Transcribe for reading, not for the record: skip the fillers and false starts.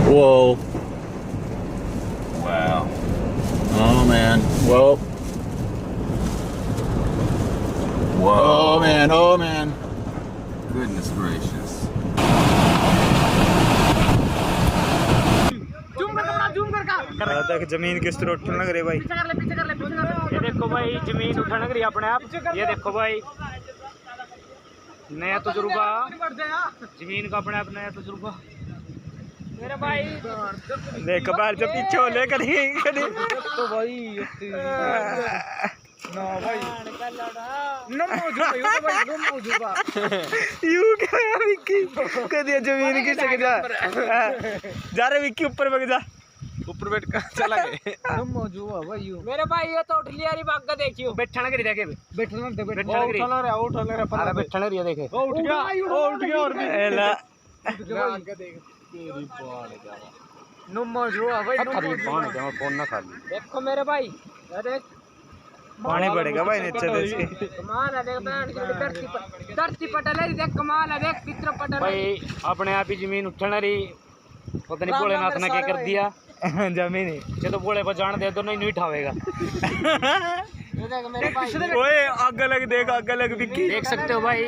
Whoa. Wow. Oh man. Whoa. Whoa. Oh man. Oh man. Goodness gracious. देख जमीन किस तरह उठने लग रही भाई। ये देखो भाई जमीन उठने लग रही अपने आप। ये देखो भाई नया तजुर्बा जमीन का अपने आप नया तजुर्बा मेरे भाई। देख बाहर से पीछे हो ले कभी कभी तो भाई ना भाई ना मौजूदा यू क्या विक्की कभी जमीन की सक जा रे विक्की ऊपर बैठ जा ऊपर बैठ कर चला गए। मौजूदा भाई मेरे भाई ये तो उठ लिया री भाग का देखियो बैठने के देखे बैठने दे बैठने के अरे बैठने के देखे उठ गया और भी एला आगे देख तेरी बाण जा नो मौजूदा भाई नो बाण जा फोन ना खा देखो मेरे भाई अरे पानी पड़ेगा भाई नीचे देश के कमाल है देख बैंड की धरती पटल है देख कमाल है देख चित्र पटल भाई अपने आप ही जमीन उठने रही पता नहीं भोलेनाथ ने क्या कर दिया जमीन ये तो बोले पर जान दे तो नहीं उठावेगा। ओए आग लग विक्की देख सकते हो भाई।